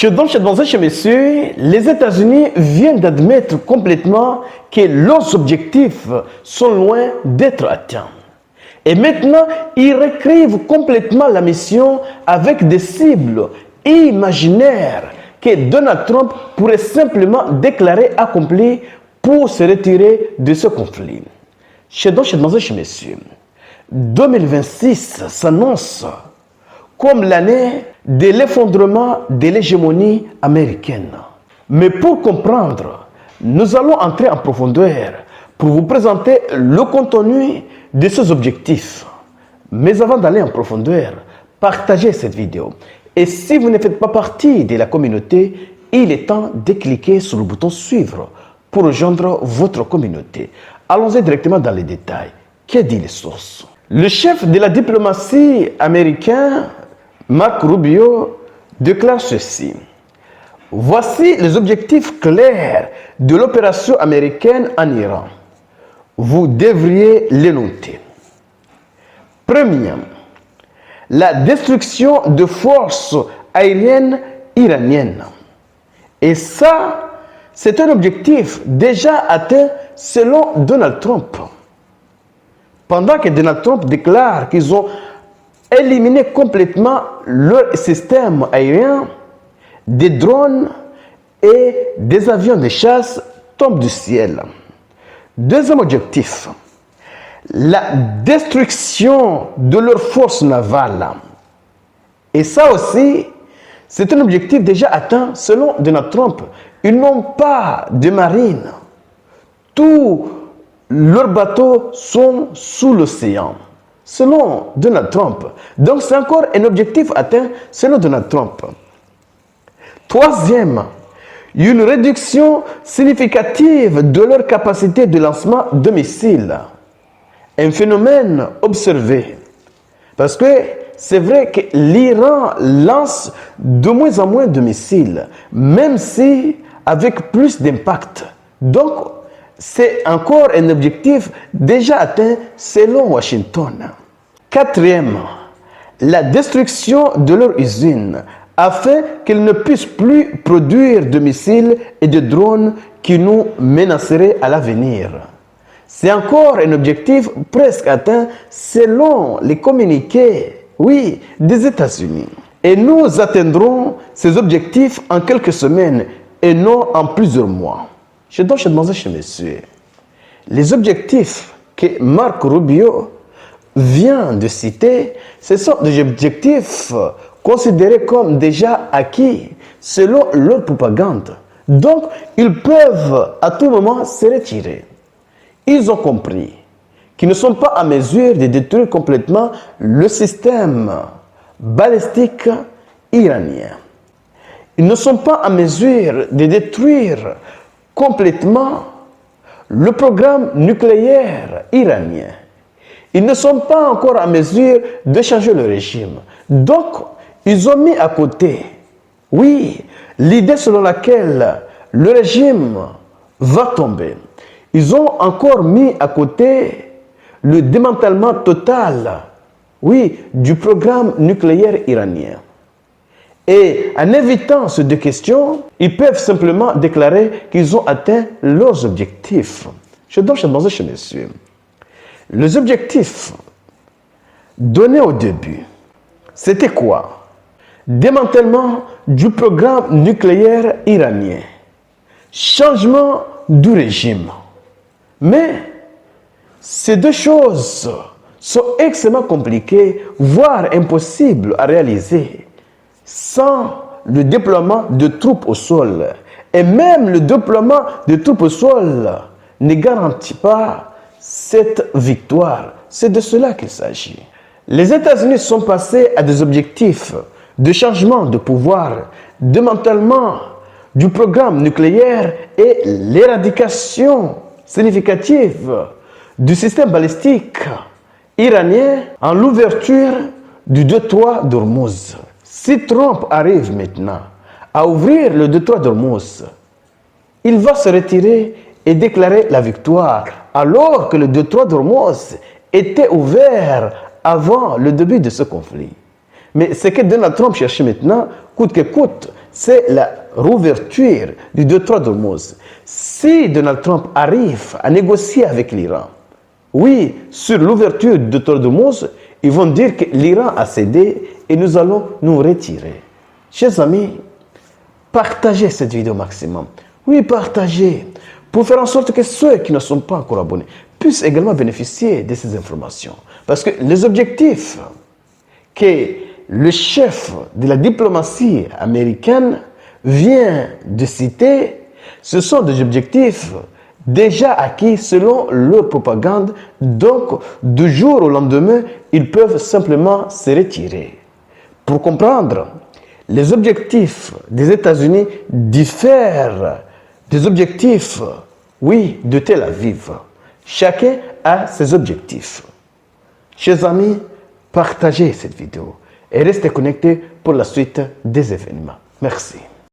Mesdames et messieurs, les États-Unis viennent d'admettre complètement que leurs objectifs sont loin d'être atteints. Et maintenant, ils réécrivent complètement la mission avec des cibles imaginaires que Donald Trump pourrait simplement déclarer accomplies pour se retirer de ce conflit. Mesdames et messieurs, 2026 s'annonce comme l'année de l'effondrement de l'hégémonie américaine. Mais pour comprendre, nous allons entrer en profondeur pour vous présenter le contenu de ces objectifs. Mais avant d'aller en profondeur, partagez cette vidéo. Et si vous ne faites pas partie de la communauté, il est temps de cliquer sur le bouton suivre pour rejoindre votre communauté. Allons-y directement dans les détails. Que dit les sources? Le chef de la diplomatie américaine, Marco Rubio, déclare ceci. Voici les objectifs clairs de l'opération américaine en Iran. Vous devriez les noter. Premier, la destruction de forces aériennes iraniennes. Et ça, c'est un objectif déjà atteint selon Donald Trump. Pendant que Donald Trump déclare qu'ils ont éliminé complètement leur système aérien, des drones et des avions de chasse tombent du ciel. Deuxième objectif, la destruction de leurs forces navales. Et ça aussi, c'est un objectif déjà atteint selon Donald Trump. Ils n'ont pas de marine. Tous leurs bateaux sont sous l'océan, selon Donald Trump. Donc c'est encore un objectif atteint selon Donald Trump. Troisième, une réduction significative de leur capacité de lancement de missiles. Un phénomène observé. Parce que c'est vrai que l'Iran lance de moins en moins de missiles, même si avec plus d'impact. Donc, c'est encore un objectif déjà atteint selon Washington. Quatrième, la destruction de leur usine afin qu'ils ne puissent plus produire de missiles et de drones qui nous menaceraient à l'avenir. C'est encore un objectif presque atteint selon les communiqués, oui, des États-Unis. Et nous atteindrons ces objectifs en quelques semaines et non en plusieurs mois. Mesdames et messieurs, les objectifs que Marco Rubio vient de citer, ce sont des objectifs considérés comme déjà acquis selon leur propagande. Donc, ils peuvent à tout moment se retirer. Ils ont compris qu'ils ne sont pas en mesure de détruire complètement le système balistique iranien. Ils ne sont pas en mesure de détruire complètement le programme nucléaire iranien. Ils ne sont pas encore en mesure de changer le régime. Donc, ils ont mis à côté, oui, l'idée selon laquelle le régime va tomber. Ils ont encore mis à côté le démantèlement total, oui, du programme nucléaire iranien. Et en évitant ces deux questions, ils peuvent simplement déclarer qu'ils ont atteint leurs objectifs. Mesdames et messieurs, les objectifs donnés au début, c'était quoi? Démantèlement du programme nucléaire iranien, changement du régime. Mais ces deux choses sont extrêmement compliquées, voire impossibles à réaliser sans le déploiement de troupes au sol. Et même le déploiement de troupes au sol ne garantit pas cette victoire. C'est de cela qu'il s'agit. Les États-Unis sont passés à des objectifs de changement de pouvoir, démantèlement du programme nucléaire et l'éradication significative du système balistique iranien en l'ouverture du détroit d'Ormuz. Si Trump arrive maintenant à ouvrir le détroit d'Ormuz, il va se retirer et déclarer la victoire, alors que le détroit d'Ormuz était ouvert avant le début de ce conflit. Mais ce que Donald Trump cherchait maintenant, coûte que coûte, c'est la rouverture du détroit d'Ormuz. Si Donald Trump arrive à négocier avec l'Iran, oui, sur l'ouverture du détroit d'Ormuz, ils vont dire que l'Iran a cédé et nous allons nous retirer. Chers amis, partagez cette vidéo au maximum. Oui, partagez pour faire en sorte que ceux qui ne sont pas encore abonnés puissent également bénéficier de ces informations. Parce que les objectifs que le chef de la diplomatie américaine vient de citer, ce sont des objectifs déjà acquis selon leur propagande. Donc, du jour au lendemain, ils peuvent simplement se retirer. Pour comprendre, les objectifs des États-Unis diffèrent des objectifs, oui, de Tel Aviv. Chacun a ses objectifs. Chers amis, partagez cette vidéo et restez connectés pour la suite des événements. Merci.